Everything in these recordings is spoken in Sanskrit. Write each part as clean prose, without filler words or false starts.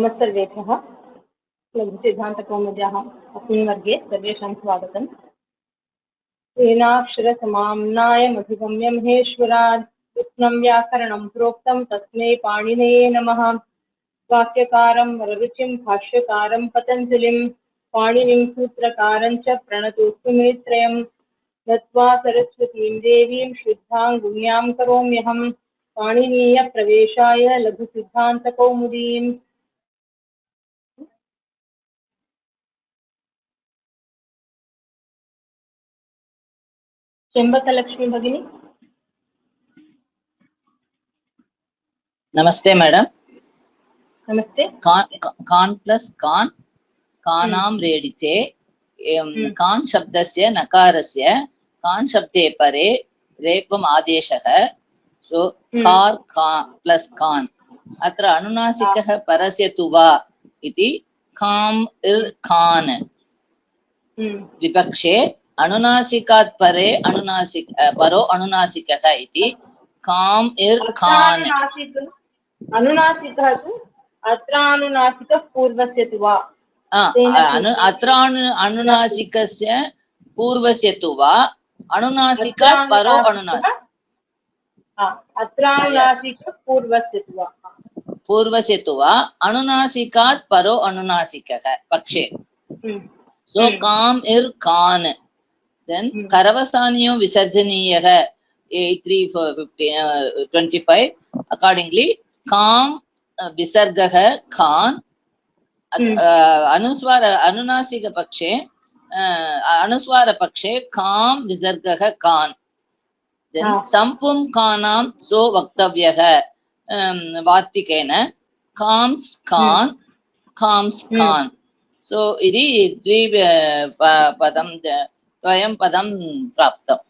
नमस्सर्वेभ्यः लघुसिद्धान्तकौमुद्याः अस्मिन् वर्गे सर्वेषां स्वागतम्। तेनाक्षरसमाम्नायमधिगम्य महेश्वरात् कृष्णं व्याकरणं प्रोक्तं तस्मै पाणिनये नमः। वाक्यकारं वररुचिं भाष्यकारं पतञ्जलिं पाणिनिं सूत्रकारं च प्रणतोऽस्तु मुनित्रयम्। नत्वा सरस्वतीं देवीं शुद्धां गुण्यां करोम्यहं पाणिनीयप्रवेशाय लघुसिद्धान्तकौमुदीम्। चेम्बकलक्ष्मी भगिनी। नमस्ते मैडम। नमस्ते। कान प्लस कानां रेडिते कान शब्दस्य नकारस्य कान शब्दे परे रेपम आदेशः। सो कार प्लस कान अत्र अनुनासिकः परस्य तु वा इति काम इर कान विपक्षे अनुनासिकात् परे परो अनुनासिकः इति काम इर कान। अनुनासिकः तु अत्रानुनासिकः पूर्वस्य तु वा अत्र अनुनासिकस्य पूर्वस्य तु वा अनुनासिकात् परो अनुनासिकः अत्रानुनासिकः पूर्वस्य तु वा अनुनासिकात् परो अनुनासिकः पक्षे। सो काम इर कान देन करवसानियो विसर्जनीयः 8325 accordingly काम विसर्गः खान अनुस्वार अनुनासिक पक्षे अनुस्वार पक्षे काम विसर्गः कान। संपुं कानां सो वक्तव्यः वार्तिकेन काम्स कान काम्स कान। सो इति द्वयं पदं प्राप्तम्।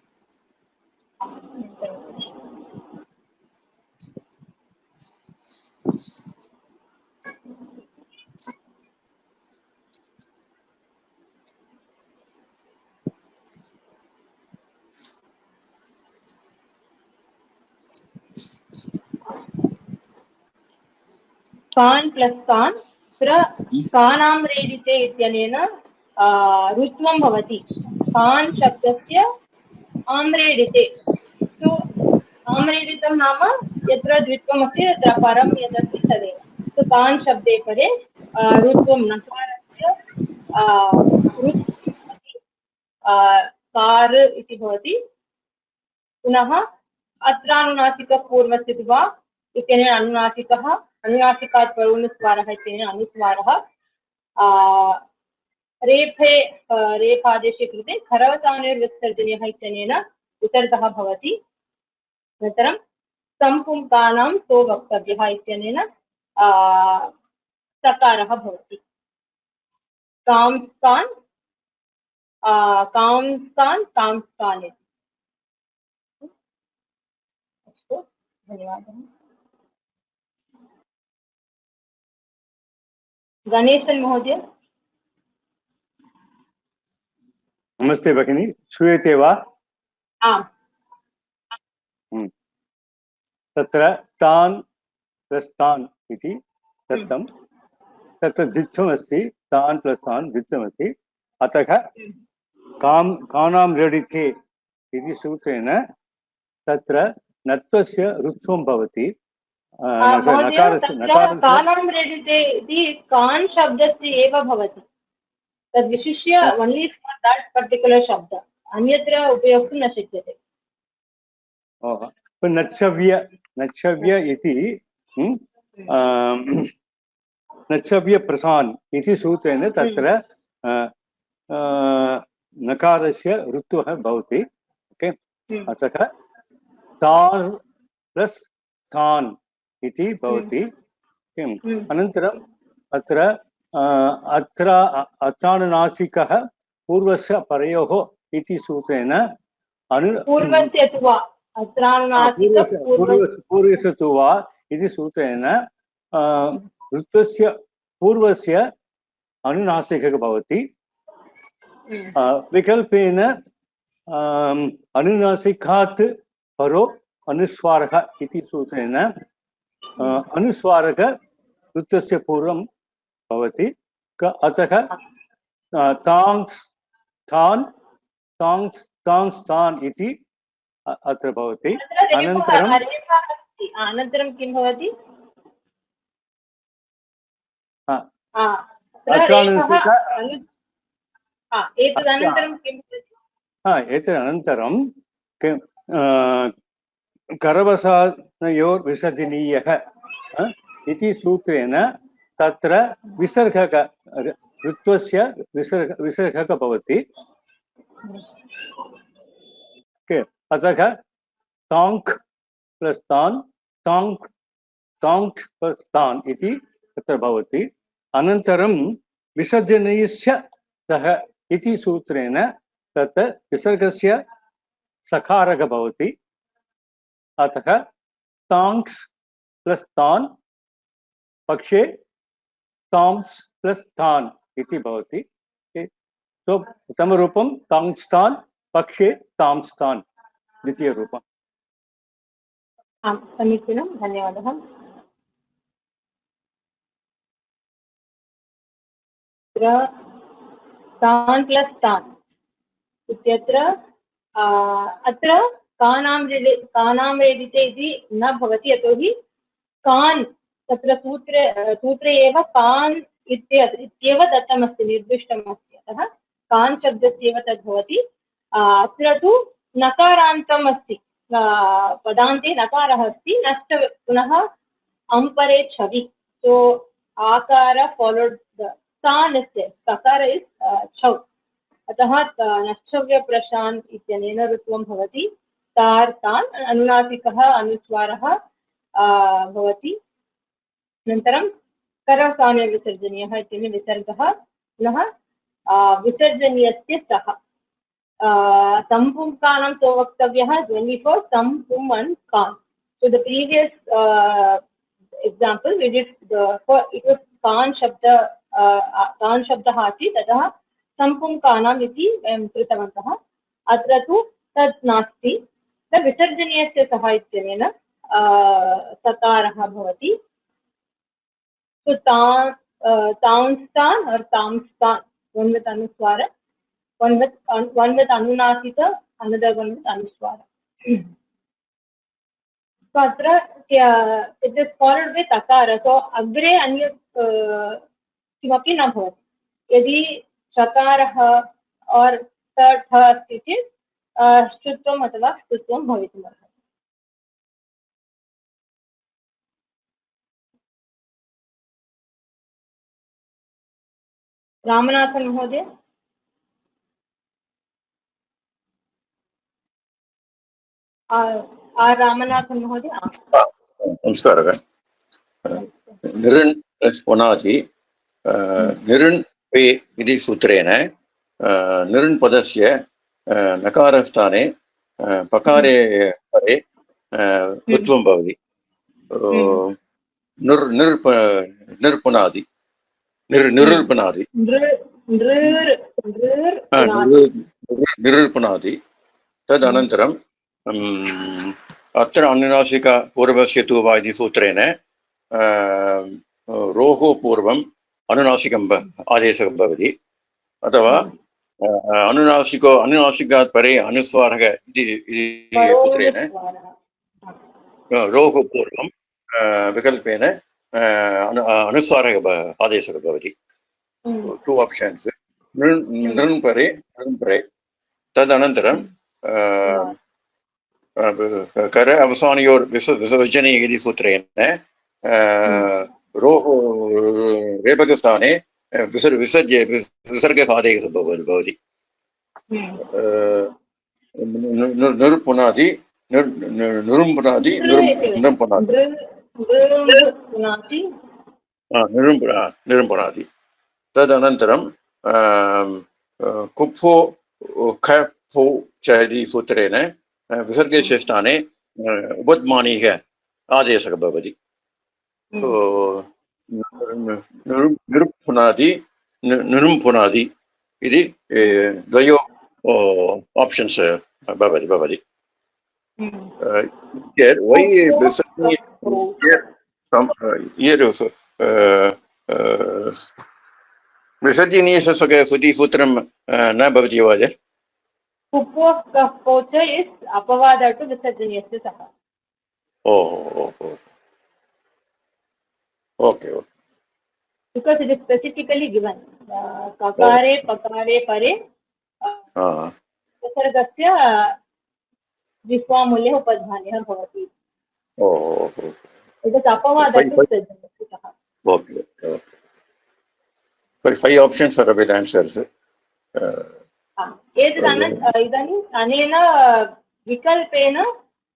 कान प्लस कान कानां रेडिते इत्यनेन रुत्वं भवति। कान शब्दस्य आम्रेडिते सो आम्रेडितं नाम यत्र द्वित्वमस्ति तत्र परं यदस्ति तदेव। सो कान शब्दे परे रुत्वं नकारस्य कार इति भवति। पुनः अत्रानुनासिकः पूर्वस्य तु वा इत्यनेन अनुनासिकः अनुनासिकात् परोनुस्वारः इत्यनेन अनुस्वारः रेफे रेफादेशे कृते खरवसानिर्विसर्जनीयः इत्यनेन विसर्गः भवति। अनन्तरं सम्पुंकानां सो वक्तव्यः इत्यनेन सकारः भवति। कांस्कान् कांस्कान् कांस्कान् इति। अस्तु, धन्यवादः। गणेशन महोदय। नमस्ते भगिनी, श्रूयते वा? आम्। तत्र तान् प्लस् तान् इति दत्तं। तत्र द्वित्वमस्ति, तान् प्लस् तान् द्वित्वमस्ति। अतः कानां रेडिते इति सूत्रेण तत्र नत्वस्य रुत्वं भवति। कानां रेडिते इति कान् शब्दस्य एव भवति। तद् विशिष्य ओन्ली फार् दट् पर्टिक्युलर् शब्द, अन्यत्र उपयोक्तुं न शक्यते। नच्छव्य इति नच्छव्य प्रसान् इति सूत्रेण तत्र नकारस्य ऋत्वः भवति। ओके, अतः तान् प्लस् तान् इति भवति। अनन्तरम् अत्र अत्रानुनासिकः पूर्वस्य परयोः इति सूत्रेण पूर्वस्य तु वा पूर्वस्य तु वा इति सूत्रेण ऋत्वस्य पूर्वस्य अनुनासिकः भवति। विकल्पेन अनुनासिकात् परो अनुस्वारः इति सूत्रेण अनुस्वारः ऋत्वस्य पूर्वं भवति अतः तांस् तान् तांस् तांस् तान् इति अत्र भवति अनन्तरं किं भवति एतदनन्तरं करवसानयोर्विसर्जनीयः इति सूत्रेण तत्र विसर्गः ऋत्वस्य विसर्गः भवति अतः ताङ्क् प्लस् तान् ताङ्क् ताङ्क् प्लस् तान् इति तत्र भवति अनन्तरं विसर्जनीयस्य सः इति सूत्रेण तत् विसर्गस्य सकारः भवति अतः ताङ्क्स् प्लस् तान् पक्षे तांस् प्लस् तान् इति भवति सो प्रथमरूपं तांस् तान् पक्षे तांस् तान् द्वितीयरूपम् आं समीचीनं धन्यवादः तान् प्लस् तान् इत्यत्र अत्र कानां रेडिते इति न भवति यतोहि कान् तत्र सूत्रे एव कान् इत्येव दत्तमस्ति निर्दिष्टमस्ति अतः कान् शब्दस्यैव तद् भवति अत्र तु नकारान्तम् अस्ति पदान्ते नकारः अस्ति नष्ट पुनः अम्परे छवि सो आकार फॉलोड तान् सकार इस् छौ अतः नश्चव्य प्रशान्त इत्यनेन ऋत्वं भवति तार् तान् अनुनासिकः अनुस्वारः भवति अनन्तरं करवसाने विसर्जनीयः इत्यनेन विसर्गः पुनः विसर्जनीयस्य सः सम्पुंकानां सो वक्तव्यः ध्वनि फॉर सम्पुम् and कान् so the previous example we did it was कान् शब्दः आसीत् अतः सम्पुंकानाम् इति वयं कृतवन्तः अत्र तु तत् नास्ति तद् विसर्जनीयस्य सः इत्यनेन सकारः भवति so तांस् तान् और तांस् तान् one with अनुस्वार one with anunasika another one with anuswara so atra it is followed with akara so agre anya kimapi na bhavati yadi shakarah or th asti chet shtutvam athava stutvam bhavitum arhati Ramanathan महोदय रामनाथन महोदय नमस्कारः निरुन् पुनाति निरुन् पे इति सूत्रेण निरुन् पदस्य नकारस्थाने पकारे परे ऋत्वं भवति निर्पुनादि निरुल्पुनादि निरुल्पुनादि तदनन्तरं अत्र अनुनासिक पूर्वस्य तु वा इति सूत्रेण रोः पूर्वम् अनुनासिकम् आदेशः भवति अथवा अनुनासिकात् परे अनुस्वारः इति सूत्रेण रोः पूर्वं विकल्पेन अनुस्वारः आदेशः भवति टु आप्शन्स् नृन् परे तदनन्तरं कर अवसानयोर् विसर्जनीय इति सूत्रेण रोः रेफकस्थाने विसर्गः आदेशः भवति निरुपुनादि निरुम्पुनादि निरुम्पुनादि तदनन्तरं कुप्फो खफो च इति सूत्रेण विसर्गस्य स्थाने उपद्मानीः आदेशः भवति निरुम्पुनादि निरुम्पुनादि इति द्वयोः आप्शन्स् भवति here why here विसर्जनीयस्य सूत्रं न भवति वा? Kupwa Pocha is Apavada to Visarjaniyasya Saha. Oh. Okay. Because it is specifically given. Kakare, Pakare, Pare, Visargasya Vishwamulya Upadhanyaha Bhavati. Oh. It is Apavada to Visarjaniyasya Saha. Okay. So 5 options are available answers. इदानीम् अनेन विकल्पेन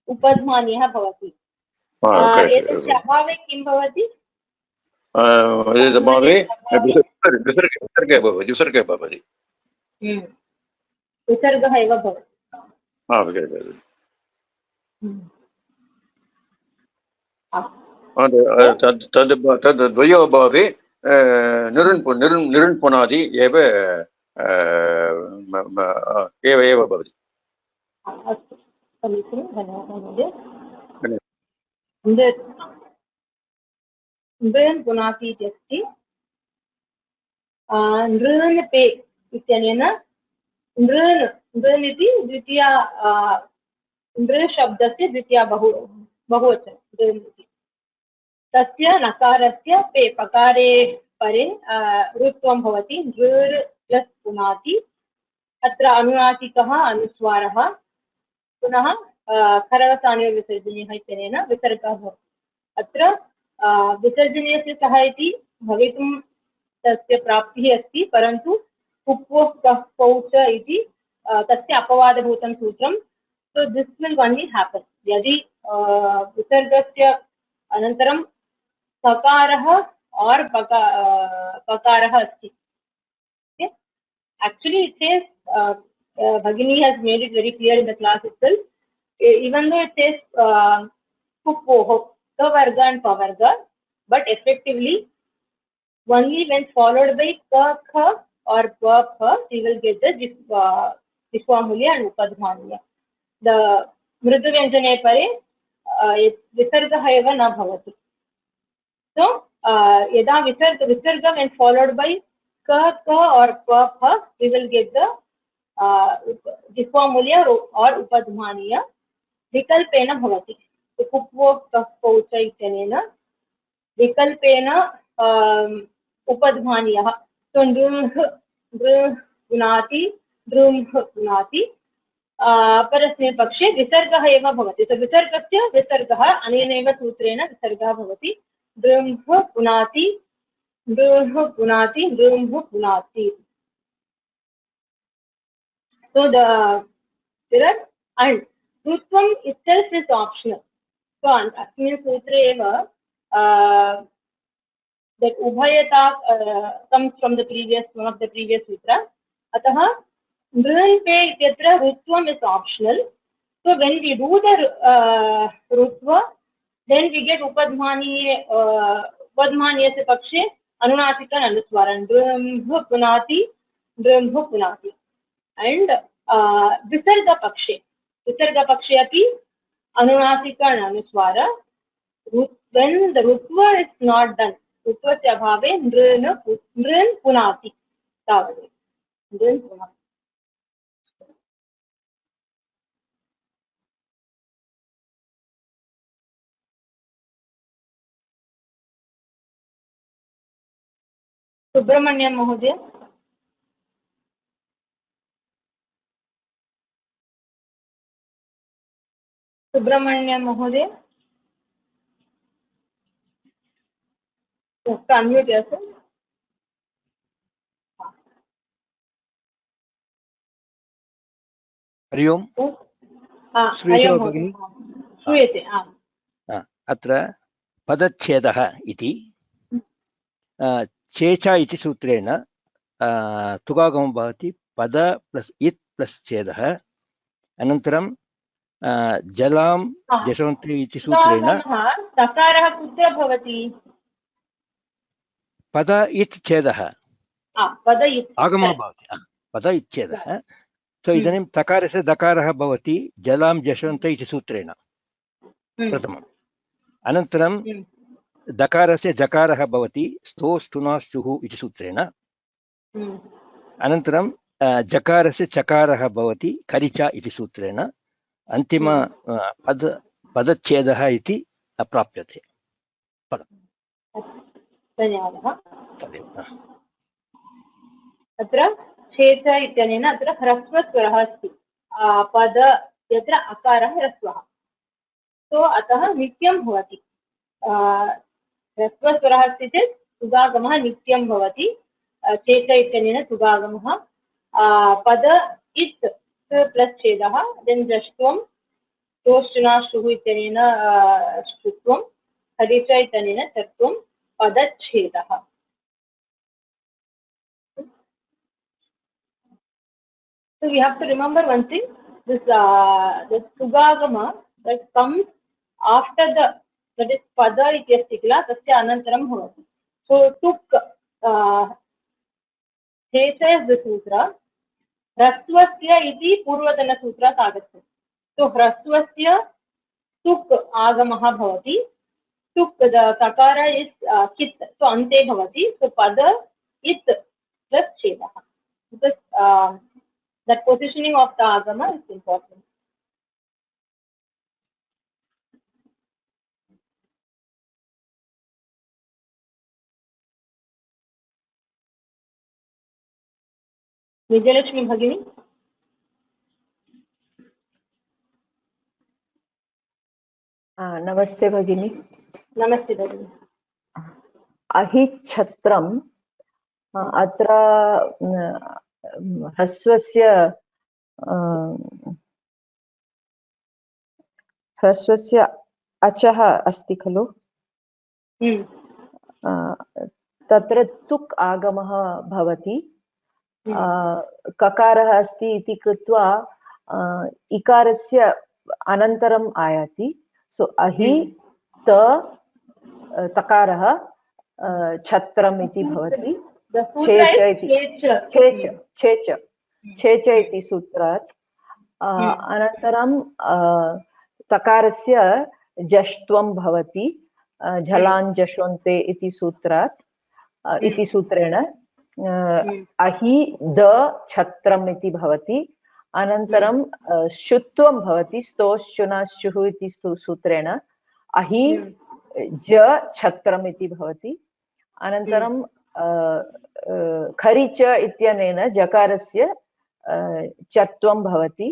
उपध्मानीयः भवति। एतस्य अभावे किं भवति? विसर्गः एव भवति। तद् द्वयोभावे निरुण्पुनादि एव भवति। अस्तु, समीचीनं, धन्यवादः महोदय। नृन् पुनाति इत्यस्ति। नृन् पे इत्यनेन नृन् इति द्वितीया नृशब्दस्य द्वितीया बहुवचनं नृन् इति। तस्य नकारस्य पे पकारे परे ऋत्वं भवति। नृ प्लस् पुनाति। अत्र अनुनासिकः अनुस्वारः पुनः खरवसानयोर्विसर्जनीयः इत्यनेन विसर्गः भवति। अत्र विसर्जनीयस्य सः इति भवितुं तस्य प्राप्तिः अस्ति, परन्तु कुप्वः कः कौ च इति तस्य अपवादभूतं सूत्रं। सो दिस् विल् ओन्ली हैपन् यदि विसर्गस्य अनन्तरं सकारः और पकारः अस्ति। Actually, it says Bhagini has made it very clear in the class itself. Even though it says Kuppoho, Kavarga and Pavarga, but effectively, only when followed by Ka, Kha or Pa, Pha, we will get the Vishwamulya and Upadhmaniya. The Mridu Vyanjane Pare, Visarga eva na bhavati. So, yada Visarga when followed by Ka, Ka or Pa, Pha, we will get the Vishwamulya or Upadhmaniya. Vikalpena bhavati. So, Kupvo Kafpo cha ityanena Vikalpena Upadhmaniya. So, Drumh Punati, Drumh Punati. परस्मिन् पक्षे विसर्गः एव भवति। तो विसर्गस्य विसर्गः अनेनैव सूत्रेण विसर्गः भवति। दृम्भ पुनाति, दृम्भ पुनाति, दृम्भ पुनाति। So there are and Rutvam itself is optional. So अस्मिन् सूत्रे एव that Ubhayata comes from the previous one of the previous sutra. अतः Nrunpe ityatra Rutvam is optional. So when we do the Rutva, then we get Upadhmani se pakshe Anunasika and Anuswaran. Drumh Punati, Drumh Punati. And Visarga pakshe api Anunasika and Anuswara. When the Rutva is not done, Rutva se abhave Nrun Punati. Tavade. Nrun Punati. Subramaniam महोदय। सुब्रमण्यम महोदय अनम्यूट योरसेल्फ। हरि ओम्। श्रूयते भगिनि? श्रूयते। अत्र पदच्छेदः इति चेचा इति सूत्रेण तुगागमं भवति। पद प्लस् इत् प्लस् छेदः। अनन्तरं जलां जशोन्ति इति सूत्रेण सकारः कुत्र भवति? पद इत् छेदः आगमः भवति। पद इत् छेदः। सो इदानीं तकारस्य दकारः भवति जलां जशोन्त इति सूत्रेण प्रथमम्। अनन्तरं दकारस्य जकारः भवति स्तोष्टुनाश्चुः इति सूत्रेण। अनन्तरं जकारस्य चकारः भवति करिचा इति सूत्रेण। अन्तिम पदच्छेदः इति प्राप्यते। धन्यवादः। तदेव अत्र छेद इत्यनेन अत्र ह्रस्वस्वरः अस्ति। पद यत्र अकारः ह्रस्वः, तो अतः नित्यं भवति। ह्रस्वस्वरः अस्ति चेत् तुगागमः नित्यं भवति। छेद इत्यनेन तुगागमः पद इत् प्लस् छेदः, देन् जष्ट्वं तोष्टुनाश्रुः इत्यनेन श्रुत्वं, हरिच इत्यनेन चत्वं पदच्छेदः। So we have to remember one thing, this Sugagama that comes after the, that is Pada ityasti kila, tasya anantaram bhavati. So tuk, Chesa is the sutra, Hraswasya iti Purvatana sutra agacchati. So Hraswasya tuk agamaha bhavati, tuk, the Takara is Kit, so ante bhavati, so Pada it plus Chedaha. Because that positioning of the agama is important. Vijayalakshmi Bhagini. नमस्ते भगिनी। नमस्ते भगिनी। अहिच्छत्रम् अत्र ह्रस्वस्य अचः अस्ति खलु, तत्र तुक् आगमः भवति। ककारः अस्ति इति कृत्वा इकारस्य अनन्तरम् आयाति। सो अहि त तकारः छत्रम् इति भवति। छेच इति सूत्रात्। अनन्तरं तकारस्य जष्ट्वं भवति झलान् जशोन्ते इति सूत्रात्, इति सूत्रेण अहि द छत्रम् इति भवति। अनन्तरं शुत्वं भवति स्तोश्चुनाश्चुः इति सूत्रेण अहि ज छत्रम् इति भवति। अनन्तरं खरिच इत्यनेन जकारस्य चत्वं भवति।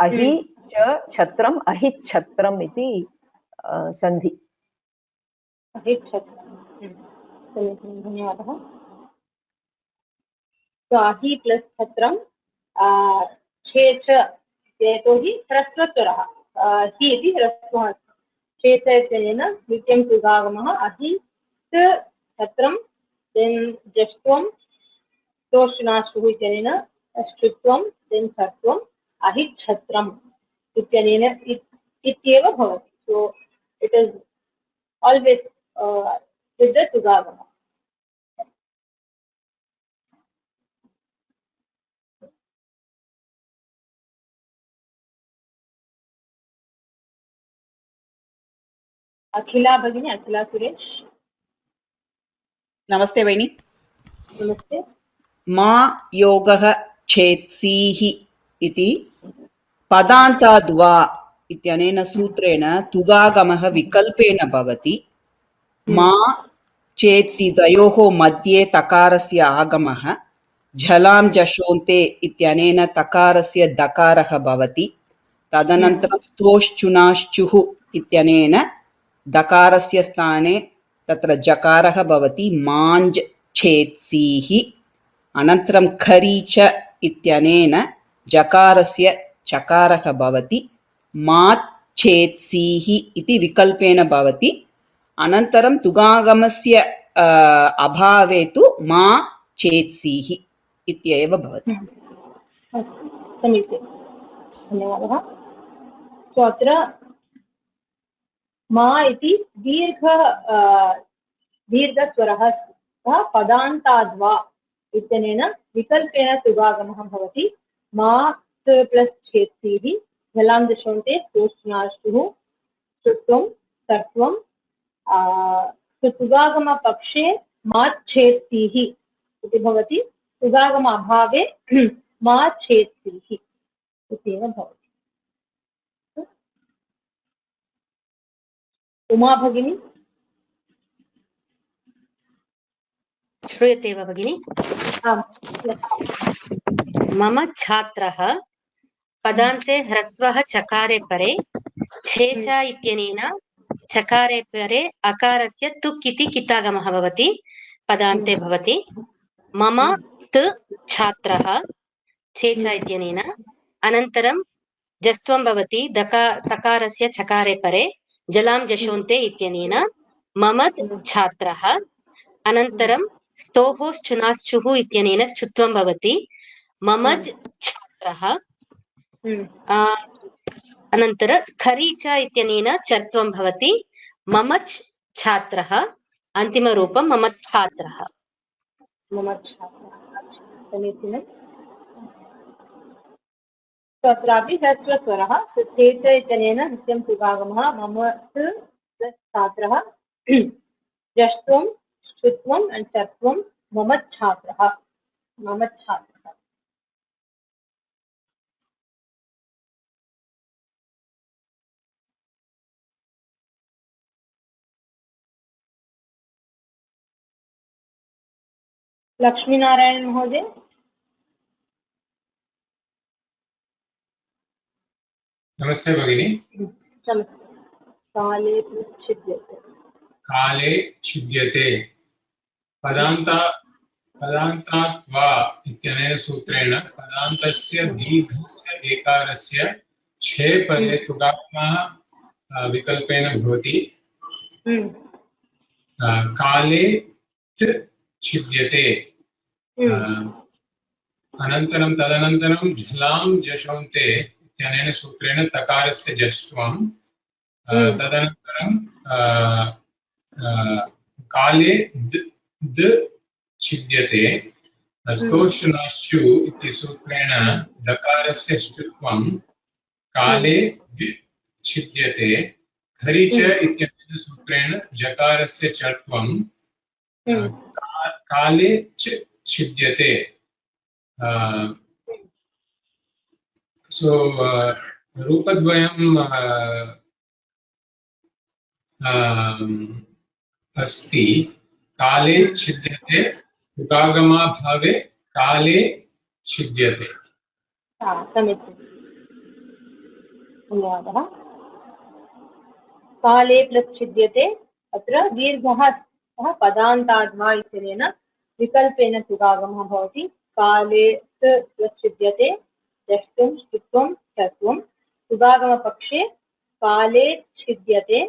अहि च छत्रम् अहिच्छत्रम् इति सन्धि। धन्यवादः। तो अहि प्लस् छत्रं छेच यतोहि ह्रस्वस्वरः हि इति ह्रस्वः अस्ति। छेच इत्यनेन नित्यं तुगागमः अहि छत्रं, देन् जष्ट्वं तोष्टुनाश्रुः इत्यनेन श्रुत्वं, देन् सत्वम् अहिच्छत्रम् इत्यनेन इत्येव भवति। So it is always with the तुगागमः। अखिला भगिनी, अखिला सुरेश। नमस्ते भगिनी। नमस्ते। मा योगः छेत्सीः इति पदान्ताद्वा इत्यनेन सूत्रेण तुगागमः विकल्पेन भवति। मा चेत्सि द्वयोः मध्ये तकारस्य आगमः, झलां जशोन्ते इत्यनेन तकारस्य दकारः भवति। तदनन्तरं स्तोश्चुनाश्चुः इत्यनेन दकारस्य स्थाने तत्र जकारः भवति। माञ् छेत्सीः। अनन्तरं खरीच इत्यनेन जकारस्य चकारः भवति। मात् छेत्सीः इति विकल्पेन भवति। अनन्तरं तुगागमस्य अभावे तु मा छेत्सीः इत्येव भवति। समीचीनं, धन्यवादः। सो अत्र मा इति दीर्घस्वरः अस्ति। पदान्ताद्वा इत्यनेन विकल्पेन तुगागमः भवति। मा प्लस् छेत्सीः, झलां जशोन्ते तोष्टुनाश्रुः, श्रुत्वं, सर्त्वं, तुगागमपक्षे माच्छेत्तिः इति भवति, तुगागम अभावे माच्छेत्तिः इत्येव भवति। उमा भगिनी श्रूयते वा भगिनि? आम्। मम छात्रः पदान्ते ह्रस्वः चकारे परे छेच इत्यनेन चकारे परे अकारस्य तुक् इति कितागमः भवति, पदान्ते भवति। मम त् छात्रः छेच इत्यनेन, अनन्तरं जस्त्वं भवति तकारस्य चकारे परे जलां जशोन्ते इत्यनेन ममत् छात्रः, अनन्तरं स्तोः श्चुनाश्चुः इत्यनेन श्चुत्वं भवति, ममज् छात्रः। अनन्तरं खरीच इत्यनेन चत्वं भवति, ममच् छात्रः। अन्तिमरूपं ममत् छात्रः। समीचीनम्। तत्रापि ह्रस्वस्वरः छेच इत्यनेन नित्यं तुगागमः, ममत् छात्रः, जष्ट्वं श्रुत्वं चत्वं ममत् छात्रः, ममत् छात्रः। लक्ष्मीनारायण महोदय। नमस्ते भगिनी। काले छिद्यते। काले छिद्यते पदान्तात् वा इत्यनेन सूत्रेण पदान्तस्य दीर्घस्य एकारस्य छे परे तुगागमः विकल्पेन भवति। काले त् छिद्यते। अनन्तरं तदनन्तरं झलां जशोन्ते इत्यनेन सूत्रेण तकारस्य जश्वं, तदनन्तरं काले द छिद्यते। स्तोश्नाश्चु इति सूत्रेण दकारस्य श्चुत्वं, काले छिद्यते। खरीच इत्यनेन सूत्रेण जकारस्य चत्वं, काले छिद्यते। रूपद्वयं अस्ति। काले छिद्यते, तुगागमाभावे काले छिद्यते। समीचीनं, धन्यवादः। काले प्लस् छिद्यते, अत्र दीर्घः पदान्ताद् वा इत्यनेन विकल्पेन तुगागमः भवति। काले प्लस् छिद्यते, जष्टुं श्चुत्वं चत्वं, तुगागमपक्षे काले छिद्यते,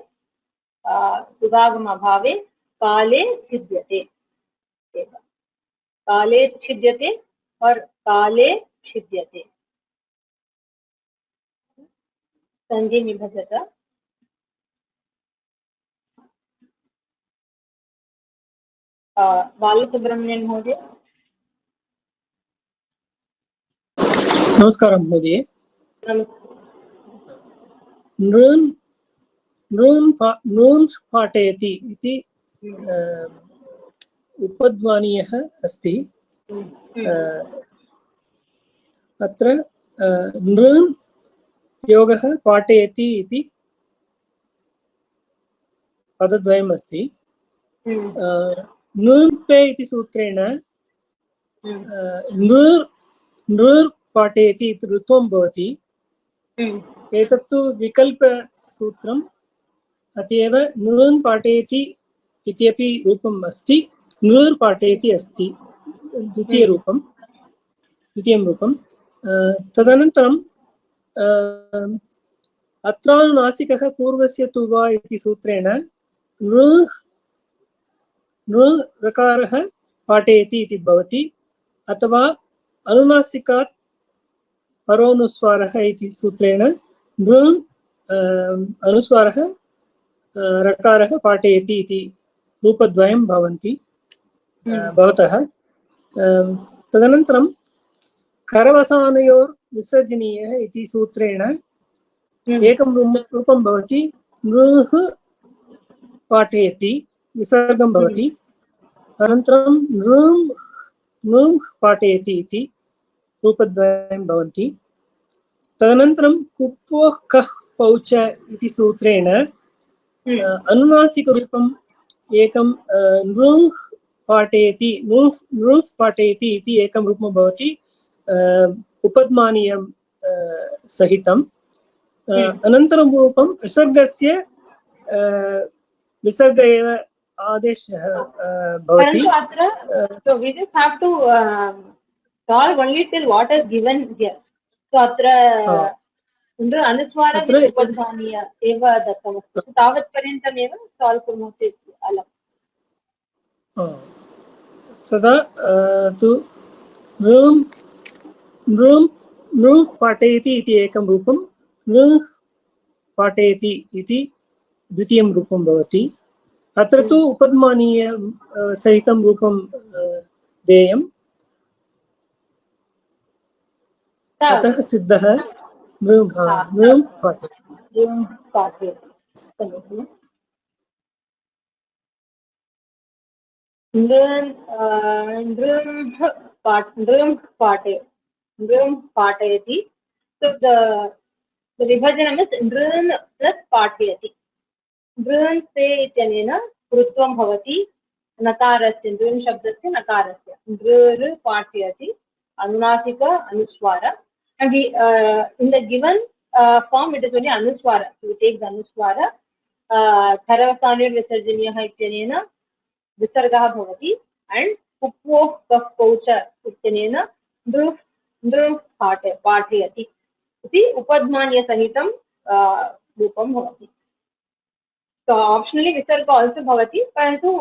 तुगागमभावे काले छिद्यते। काले छिद्यते और काले छिद्यते। संधि निबद्धत। बालसुब्रह्मण्यन महोदय। नमस्कारं महोदय। नृन् पाठयति इति उपध्मानीयः अस्ति। अत्र नृन् योगः पाठयति इति पदद्वयम् अस्ति। नृन्पे इति सूत्रेण नृर् पाठयति इति ऋत्वं भवति। एतत्तु विकल्पसूत्रम्, अतएव नृन् पाठयति इत्यपि रूपम् अस्ति, नृर् पाठयति अस्ति द्वितीयं रूपं। तदनन्तरं अत्रानुनासिकः पूर्वस्य तु वा इति सूत्रेण नृ रकारः पाठयति इति भवति, अथवा अनुनासिकात् परोनुस्वारः इति सूत्रेण नृ अनुस्वारः रकारः पाठयति इति रूपद्वयं भवन्ति भवतः। तदनन्तरं करवसानयोर्विसर्जनीयः इति सूत्रेण एकं रूपं भवति, नृः पाठयति विसर्गं भवति अनन्तरं नृं नृं पाठयति इति रूपद्वयं भवन्ति तदनन्तरं कुप्वः कः पौच इति सूत्रेण अनुनासिकरूपम् एकं नृं पाठयति नृं पाठयति इति एकं रूपं भवति उपध्मानीयं सहितं अनन्तरं रूपं विसर्गस्य विसर्ग एव आदेशः भवति so we just have to solve only till what is given here so अत्र अनुस्वारः उपध्मानीय एव दत्तमस्ति तावत् पर्यन्तमेव साल्व् कुर्मः चेत् अलम् तदा तु नृं पाठयति इति एकं रूपं नृं पाठयति इति द्वितीयं रूपं भवति अत्र तु उपध्मानीय सहितं रूपं देयम् अतः सिद्धः नृं पाठयति नृं पाठयति so the विभजनम् इस् नृन् प्लस् पाठयति नृन् से इत्यनेन कृत्वं भवति नकारस्य नृन् शब्दस्य नकारस्य नृ पाठयति अनुनासिक अनुस्वार and we in the given form it is only anuswara so we take the anuswara kharavasane visarjaniyah इत्यनेन विसर्गः भवति and कुप्वोः कः पौच इत्यनेन नृं पाठयति इति उपध्मानीयसहितं रूपं भवति so optionally visarga also bhavati परन्तु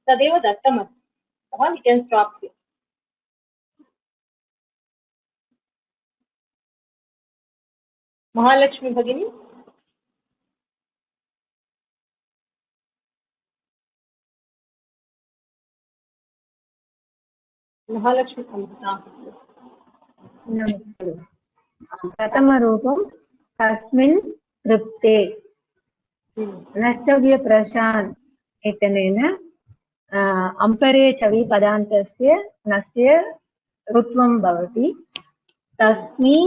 तदेव दत्तमस्ति अतः we can stop here Mahalakshmi भगिनी महालक्ष्मी प्रथमरूपं तस्मिन् तृप्ते नश्चव्यप्रशान् इत्यनेन अम्परे चवि पदान्तस्य नस्य ऋत्वं भवति तस्मै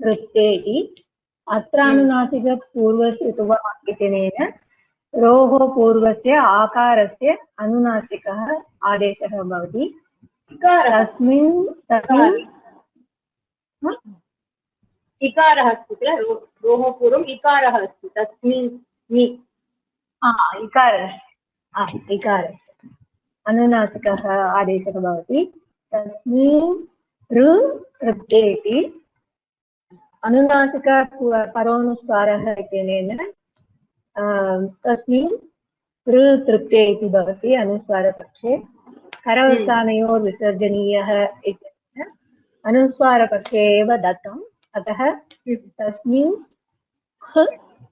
तृप्ते अत्र अनुनासिकपूर्वस्य तुवः इत्यनेन रोः पूर्वस्य आकारस्य अनुनासिकः आदेशः भवति तस्मिन् इकारः अस्ति किल रोः पूर्वम् इकारः अस्ति तस्मिन् इकारः अनुनासिकः आदेशः भवति तस्मिन् तृप्ते इति अनुनासिक परोनुस्वारः इत्यनेन तस्मिन् तृप्ते इति भवति अनुस्वारपक्षे करवसानयोर्विसर्जनीयः इत्यनेन अनुस्वारपक्षे एव दत्तम् अतः तस्मिन्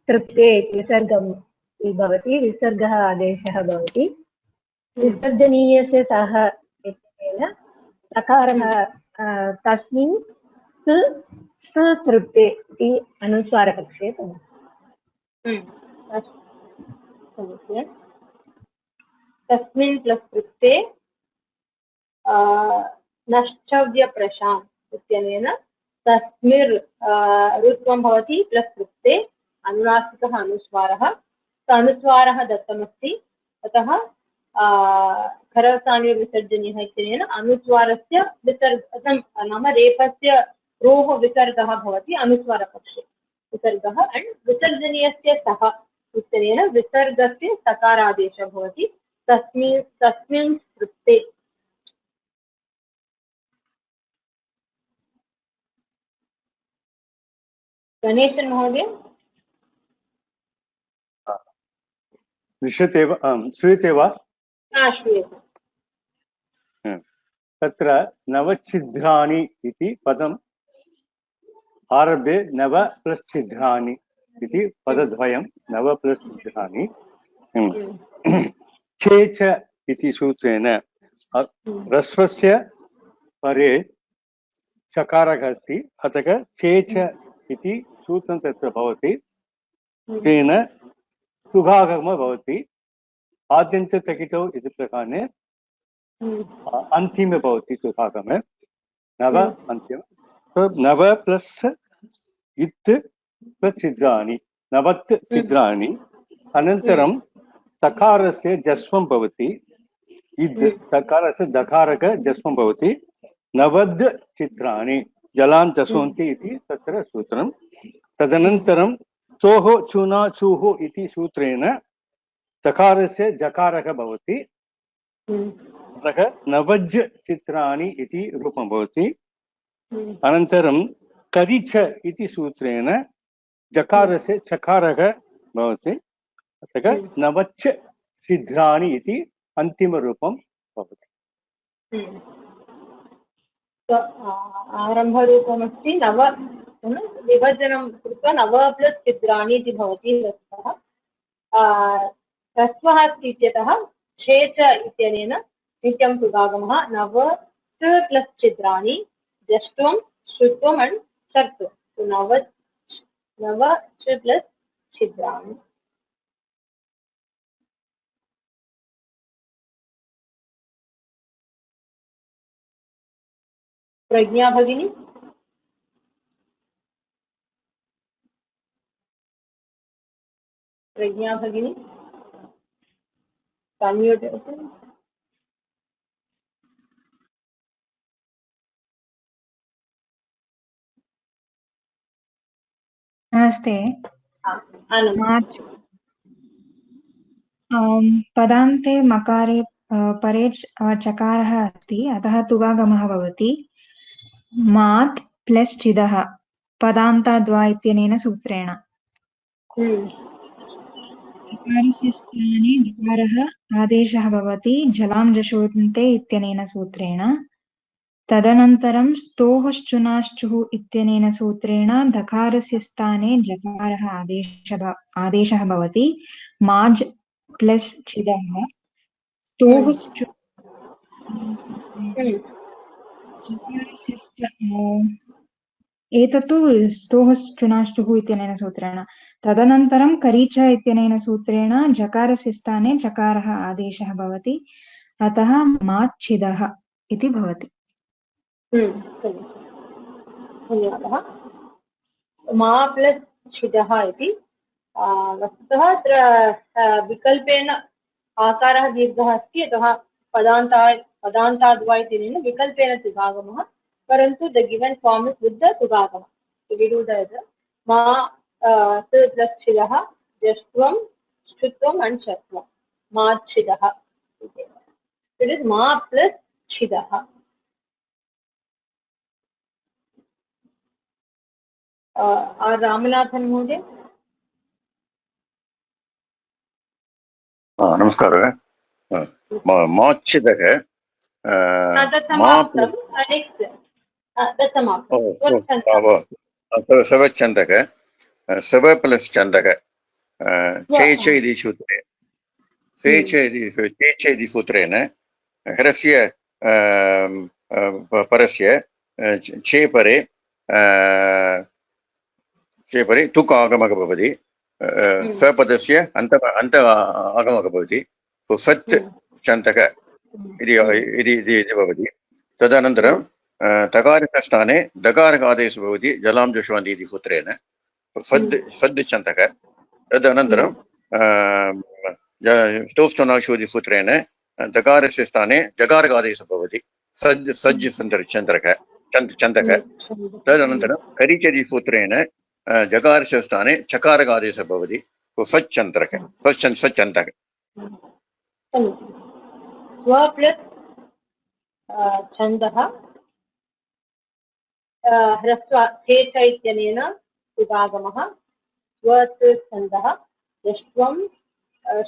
तृप्ते विसर्गं भवति विसर्गः आदेशः भवति विसर्जनीयस्य सः इत्यनेन सकारः तस्मिन् तृप्ते इति अनुस्वारपक्षे तस्मिन् प्लस् तृप्ते नश्चव्यप्रशान् इत्यनेन तस्मिर् ऋत्वं भवति प्लस् तृप्ते अनुनासिकः अनुस्वारः अनुस्वारः दत्तमस्ति अतः खरवसानयोर्विसर्जनीयः इत्यनेन अनुस्वारस्य विसर्गं नाम रेफस्य रोः विसर्गः भवति अनुस्वारपक्षे विसर्गः एण्ड् विसर्जनीयस्य सः इत्यनेन विसर्गस्य सकारादेशः भवति तस्मिन् तृप्ते गणेशन् महोदय दृश्यते वा श्रूयते वा श्रूयते तत्र नवच्छिद्राणि इति पदम् आरभ्य नव प्लस् छिद्राणि इति पदद्वयं नव प्लस् छिद्राणि चेच इति सूत्रेण ह्रस्वस्य परे चकारः अस्ति अतः चेच इति सूत्रं तत्र भवति तेन तुगागमः भवति आद्यन्ततकितौ इति प्रकारे अन्तिमे भवति तुकागमे नव अन्तिम नव प्लस इत् प्लस छिद्राणि नवत् छिद्राणि अनन्तरं तकारस्य जस्वं भवति इद् तकारस्य दकारक जस्वं भवति नवद् छिद्राणि जलां जस्वन्ति इति तत्र सूत्रं तदनन्तरं चोः चूना चूः इति सूत्रेण तकारस्य जकारः भवति अतः नवज् चित्राणि इति रूपं भवति अनन्तरं करिच इति सूत्रेण जकारस्य चकारः भवति अतः नवच् छिद्राणि इति अन्तिमरूपं भवति आरम्भरूपमस्ति नव विभजनं कृत्वा नव प्लस् छिद्राणि इति भवति ह्रस्वः अस्ति इत्यतः छे च इत्यनेन नित्यं सुगागमः नव प्लस् छिद्राणि जष्ट्वं श्रुत्वम् अण्ड् चर्त्वं नव प्लस् छिद्राणि प्रज्ञा भगिनी unmute. नमस्ते पदान्ते मकारे परे चकारः अस्ति अतः तुगागमः भवति मात् प्लस् चिदः पदान्ताद्वा इत्यनेन सूत्रेण चकारस्य स्थाने दकारः आदेशः भवति जलां जशोन्ते इत्यनेन सूत्रेण तदनन्तरं स्तोश्चुनाश्चुः इत्यनेन सूत्रेण धकारस्य स्थाने जकारः आदेशः भवति माज् प्लस् चिदः स्तोश्चु एतत्तु स्तोश्चुनाश्चुः इत्यनेन सूत्रेण तदनन्तरं करीच इत्यनेन सूत्रेण जकारस्य स्थाने चकारः आदेशः भवति अतः माच्छिदः इति भवति धन्यवादः मा प्लस् छिदः इति वस्तुतः अत्र विकल्पेन आकारः दीर्घः अस्ति अतः पदान्ताद्वा इत्यनेन विकल्पेन तुगागमः परन्तु the given form is with the तुगागमः so we do that मा प्लस् छिदः जष्ट्वं श्रुत्वम् अण्ड् चर्त्वं माच्छिदः इट इज मा प्लस् छिदः आर रामनाथन महोदय नमस्कारः माच्छिदः सवच्छन्दः सव प्लस् छन्दः चेच इति सूत्रे चेच इति सूत्रेण ह्रस्य परस्य चेपरे चेपरे तुक् आगमः भवति सपदस्य अन्त आगमः भवति सत् छन्दः इति भवति तदनन्तरं तकारस्य स्थाने दकारः आदेशः भवति जलां जशोन्ति इति सूत्रेण सद् छन्दः तदनन्तरं स्तोश्चुनाशु इति सूत्रेण दकारस्य स्थाने जकारः आदेशः भवति सज् छन्दः तदनन्तरं करिच इति सूत्रेण जकारस्य स्थाने चकारः आदेशः भवति सच्छन्दः सच्छन्दः स्व प्लस् छन्दः ह्रस्व छेच इत्यनेन सुगागमः स्वत् छन्दः यष्ट्वं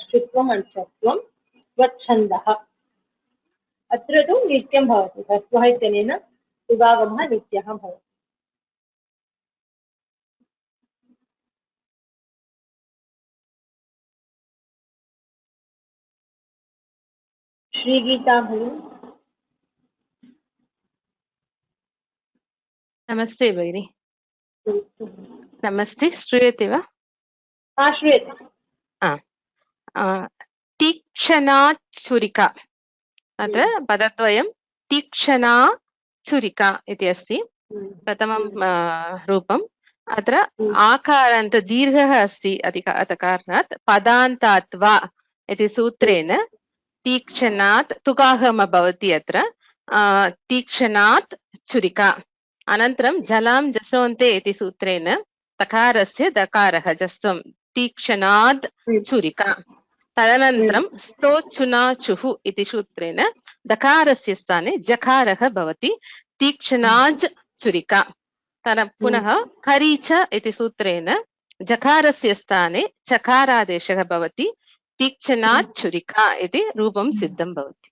श्रुत्वम् अण्चत्वं स्वच्छन्दः अत्र तु नित्यं भवति ह्रस्वः इत्यनेन सुगागमः नित्यः भवति श्रीगीता भगिनी नमस्ते भगिनी नमस्ते श्रूयते वा श्रूयते तीक्ष्णा छुरिका अत्र पदद्वयं तीक्ष्णा छुरिका इति अस्ति प्रथमं रूपम् अत्र आकारान्त दीर्घः अस्ति अत कारणात् पदान्तात् वा इति सूत्रेण तीक्ष्णात् तुकागम भवति अत्र तीक्ष्णात् छुरिका अनन्तरं जलां जशोन्ते इति सूत्रेण तकारस्य दकारः जस्त्वं तीक्ष्णाद् छुरिका तदनन्तरं स्तोचुनाचुः इति सूत्रेण दकारस्य स्थाने जकारः भवति तीक्ष्णाज् छुरिका पुनः खरीच इति सूत्रेण जकारस्य स्थाने चकारादेशः भवति तीक्ष्णात् छुरिका इति रूपं सिद्धं भवति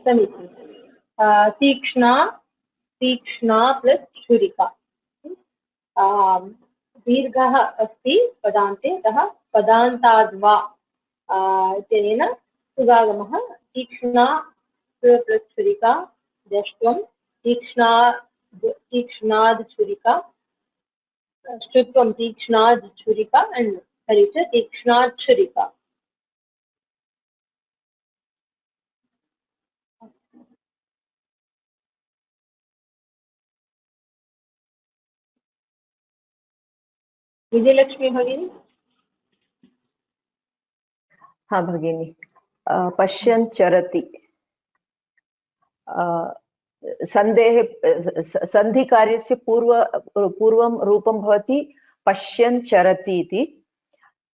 समीचीनं तीक्ष्णा प्लस छुरिका दीर्घः अस्ति पदान्ते अतः पदान्ताद्वा इत्यनेन सुगागमः तीक्ष्णा प्लस छुरिका जष्ट्वं तीक्ष्णाद् छुरिका श्रुत्वं तीक्ष्णाद् छुरिका and हरिच तीक्ष्णाद् छुरिका विजयलक्ष्मी भगिनी हाँ भगिनी पश्यन् चरति सन्धेः सन्धिकार्यस्य पूर्वं रूपं भवति पश्यन् चरति इति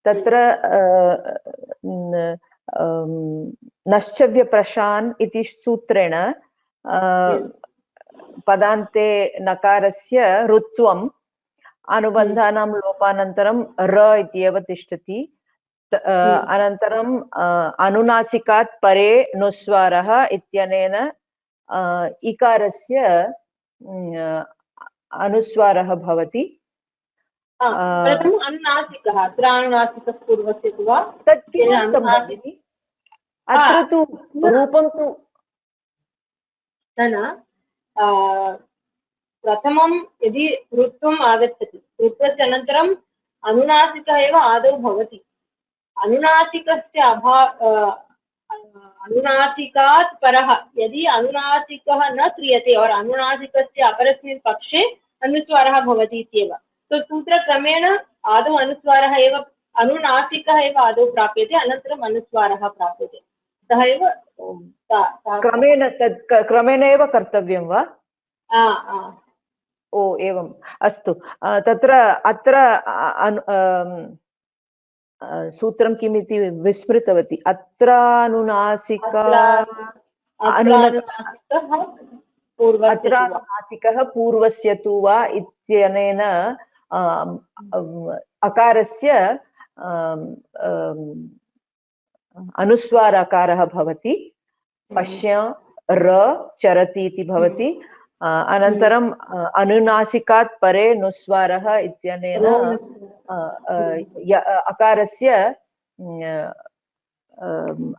तत्र नश्चव्यप्रशान् इति सूत्रेण पदान्ते नकारस्य ऋत्वम् अनुबन्धानां लोपानन्तरं र इत्येव तिष्ठति अनन्तरं अनुनासिकात् परे नुस्वारः इत्यनेन इकारस्य अनुस्वारः भवति प्रथमम् अनुनासिकः अत्र अनुनासिकः पूर्वस्य तु वा तत् किमर्थं भगिनि अत्र तु रूपं तु न प्रथमं यदि ऋत्वम् आगच्छति ऋत्वस्य अनन्तरम् अनुनासिकः एव आदौ भवति अनुनासिकस्य अनुनासिकात् परः यदि अनुनासिकः न क्रियते और अनुनासिकस्य अपरस्मिन् पक्षे अनुस्वारः भवति इत्येव तो सूत्रक्रमेण आदौ अनुस्वारः एव अनुनासिकः एव आदौ प्राप्यते अनन्तरम् अनुस्वारः प्राप्यते अतः एव क्रमेण तत् क्रमेण एव कर्तव्यं वा ओ एवम् अस्तु तत्र अत्र सूत्रं किमिति विस्मृतवती अत्र अनुनासिकः पूर्वस्य तु वा इत्यनेन अकारस्य अनुस्वार अकारः भवति पश्य र चरति इति भवति अनन्तरम् अनुनासिकात् परे नुस्वारः इत्यनेन अकारस्य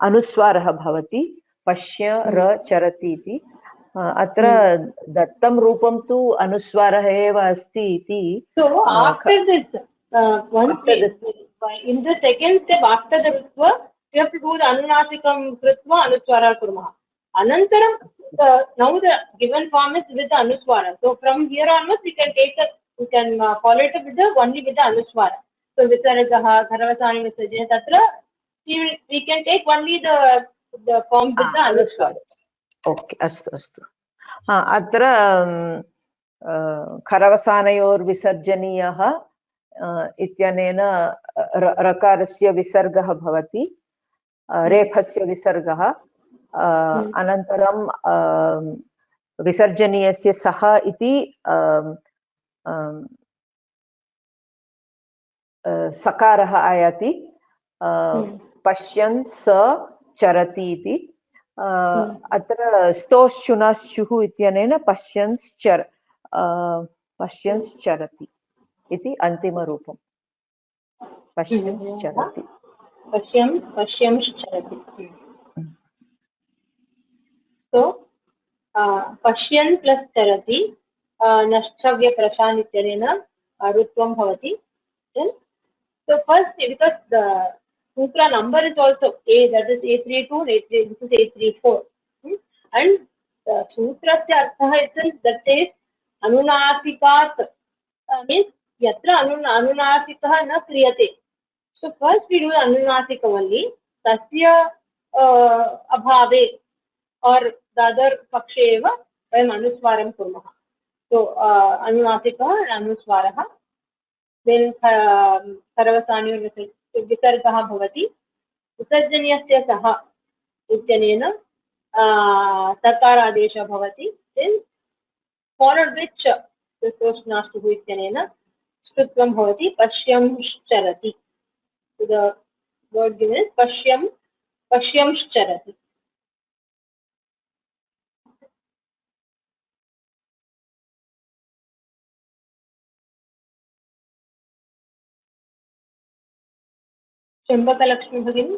अनुस्वारः भवति पश्य र चरति इति अत्र दत्तं रूपं तु अनुस्वारः एव अस्ति इति in the second step after the ritva we have to do the anunasikam kritva anuswara kurmah anantaram now the given form is with the anuswara so from here onwards we can take we can follow it with the only with the anuswara so visargah gharavasani visarjana tatra we can take only the form with the anuswara okay astu astu atra खरवसानयोर् विसर्जनीयः इत्यनेन रकारस्य विसर्गः भवति रेफस्य विसर्गः अनन्तरं विसर्जनीयस्य सः इति सकारः आयाति पश्यन् स चरति इति अत्र स्तोश्चुनाश्चुः इत्यनेन पश्यन्श्चरति इति अन्तिमरूपं पश्यन्श्चरति पश्यन्श्चरति so पश्यन् प्लस चरति नष्टव्य प्रशान् इत्यनेन ऋत्वं भवति so first because Sutra number is also A, that is A32, this is A34. And Sutra artha itself, that is Anunasikat, means Yatra Anunasika na kriyate. So first we do Anunasika only, Tasya abhave or the other pakshe eva vayam anuswaram kurmah. So Anunasika and Anuswaraha. Then sarvasanyor visargah bhavati. Visarjaniyasya saha ityanena sakaradesha bhavati. Then followed which Sosthunastu ityanena Shrutvam bhavati pashyamshcharati. So the word given is pashyamshcharati. Chambakalakshmi Bhagini.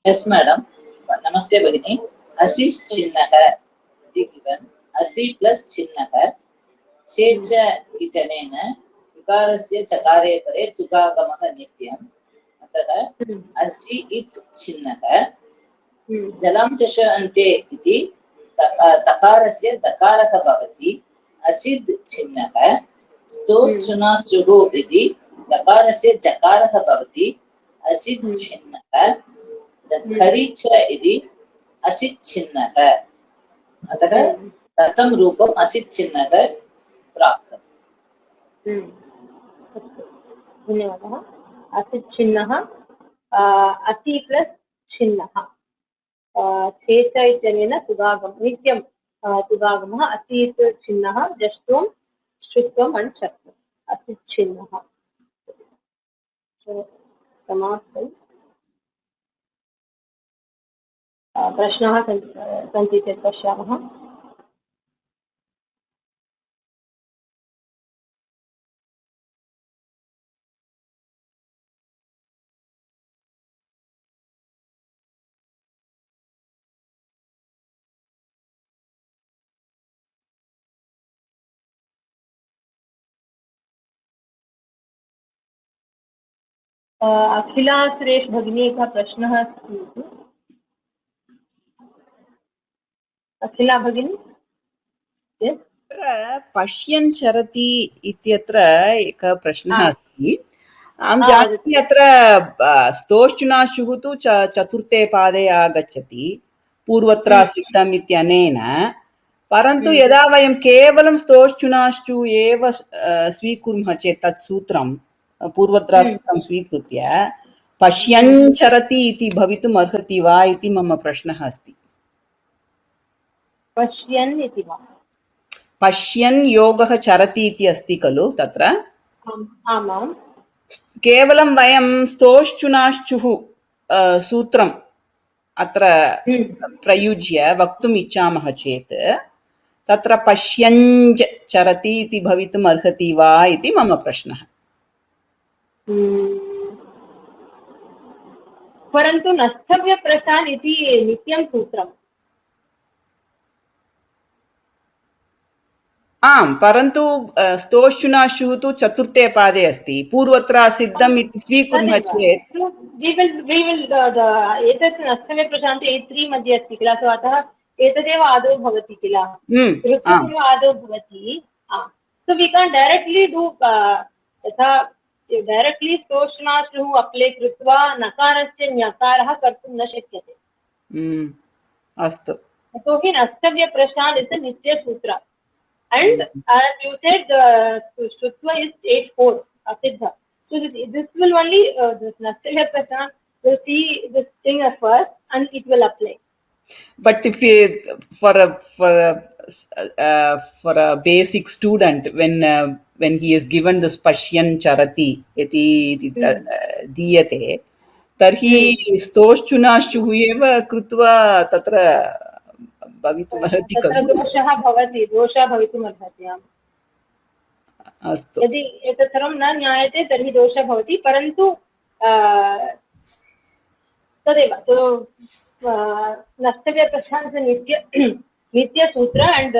Yes, madam. Namaste, Bhagini. Asi chinnaha is given. Asi plus chinnaha. Checha itanena. Vikarasya chakare pare tukagamaha nityam. Atah asi it chinnaha. Jalam chasha ante iti takarasya dakaraha bhavati. Asid chinnaha. Stos chunas chuhu iti dakarasya jakaraha bhavati. Asid chinnaha. खरीच इति असिच्छिन्नः अतः ततं रूपम् असिच्छिन्नः प्राप्तम्। धन्यवादः। असिच्छिन्नः असि प्लस् छिन्नः छेच इत्यनेन तुगागम नित्यं तुगागमः असीत् छिन्नः जष्ट्वं श्रुत्वम् अण् शक्तम् असिच्छिन्नः। समाप्तम्। प्रश्नाः सन्ति चेत् पश्यामः। अखिला सुरेश भगिनी का प्रश्नः अस्ति। अखिला भगिनी पश्यन् चरति इत्यत्र एकः प्रश्नः अस्ति। अहं जानामि अत्र स्तोश्चुनाशुः तु चतुर्थे पादे आगच्छति पूर्वत्रासिद्धम् इत्यनेन, परन्तु यदा वयं केवलं स्तोश्चुनाश्चु एव स्वीकुर्मः चेत् तत् सूत्रं पूर्वत्रासिद्धं स्वीकृत्य पश्यन् चरति इति भवितुम् अर्हति वा इति मम प्रश्नः अस्ति। पश्यन् इति वा? पश्यन् योगः चरति इति अस्ति खलु तत्र? आमां। केवलं वयं स्तोश्चुनाश्चुः सूत्रम् अत्र प्रयुज्य वक्तुम् इच्छामः चेत् तत्र पश्यञ् चरति इति भवितुम् अर्हति वा इति मम प्रश्नः। परन्तु नस्तव्यप्रशान् इति नित्यं सूत्रम्। आम्, परन्तु स्तोश्चुनाशुः तु चतुर्थे पादे अस्ति। पूर्वत्रासिद्धम् इति स्वीकुर्मः चेत् एतत् नस्तव्यप्रशान्ते A3 मध्ये अस्ति किल, अतः एतदेव आदौ भवति किल, ऋतुः आदौ भवति। So we can't directly do यथा directly स्तोश्चुनाशुः अप्लै कृत्वा नकारस्य ञकारः कर्तुं न शक्यते। अस्तु। यतोहि नस्तव्यप्रशान् इति नित्यसूत्र। And as you said, Shrutva is 8-4, Asiddha. So this will only, this Nastya Prashan will see this thing at first and it will apply. But if for a basic student, when he is given this Pashyan Charati iti diyate, tarhi stoshchunashuh eva krutva tatra भवितुमर्हति खलु। दोषः भवितुमर्हति। अस्तु। यदि एतत् सर्वं न ज्ञायते तर्हि दोषः भवति, परन्तु तदेव नस्तव्यप्रशान्त नित्यसूत्र and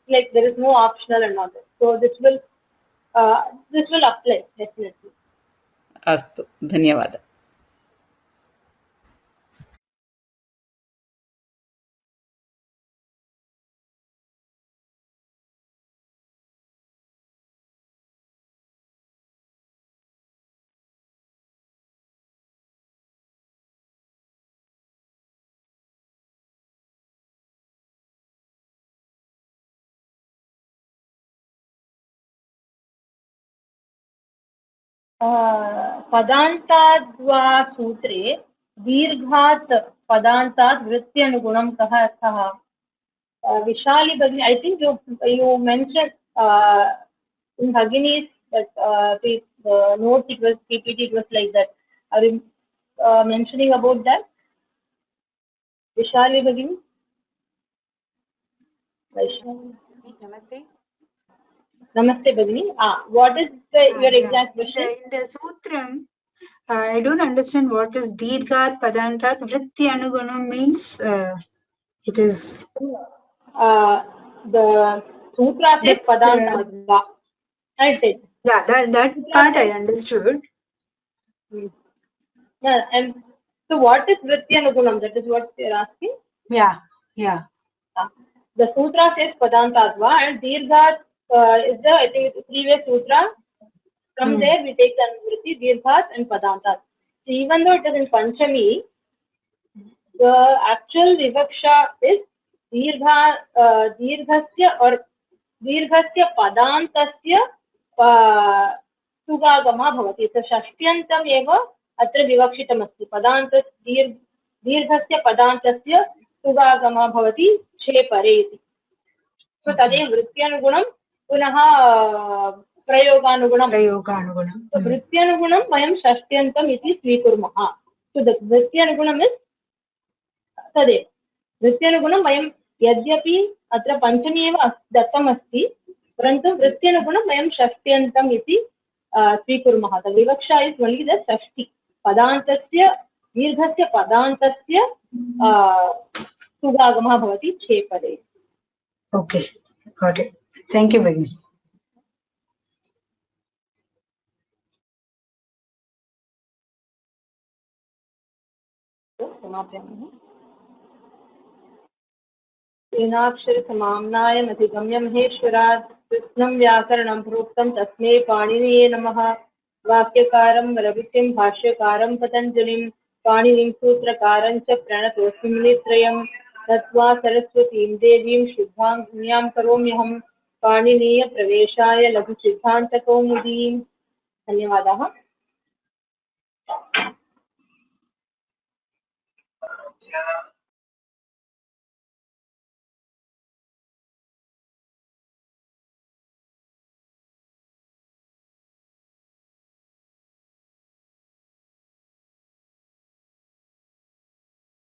like there is no optional and all that. So this will apply definitely. अस्तु, धन्यवादः। पदान्ताद्वा सूत्रे दीर्घात् पदान्तात् वृत्त्यनुगुणं कः अर्थः? Vishali Bhagini, I think you mentioned in Bhagini's the note, it was PPT, it was like that. Are you mentioning about that? Vishali Bhagini? Namaste. Namaste Bhagini. What is your exact question? In the Sutram, I don't understand what is Dirghat Padantat Vritti Anugunam means. It is the sutra says Padantat. Yeah, that part I understood. Yeah, and so what is Vritti Anugunam? That is what they are asking. Yeah. The sutra says Padantadva and Dirghat is the, I think, previous sutra. From there we take the Vritti, Dirghat and Padantat. So even though it is in Panchami, the actual Vivaksha is Dirghasya or Dirghasya Padantasya Sugagama Bhavati. So Shashtiyantam eva atra Vivakshitam asti. Padantas Dirghasya Padantasya Sugagama Bhavati Che Pareti. So Tadev Vrittyanugunam Punaha Prayoganugunam. So Vrittyanugunam Mayam Shashtiyantam iti Svikurmaha. So the Vrittyanugunam is Tadev. Vrittyanugunam Mayam Yadyapi Atra Panchami eva Dattam asti. Parantu Vrittyanugunam Mayam Shashtiyantam iti Svikurmaha. The Vivaksha is only the Shashti. Padantasya Dirghasya Padantasya Sugagama Bhavati Che Pareti. Okay, got it. Thank you, Bhagini. ीनाक्षर समाम्नाय अधिगम्य महेश्वरात् कृष्णं व्याकरणं प्रोक्तं तस्मै पाणिनिये नमः। वाक्यकारं रवितिं भाष्यकारं पतञ्जलिं पाणिनिं सूत्रकारं च प्रणतोऽस्मि मुनित्रयं। नत्वा सरस्वतीं देवीं शुद्धां पुण्यां करोम्यहं पाणिनीय प्रवेशाय लघुसिद्धान्तकौमुदीम्। धन्यवादाः।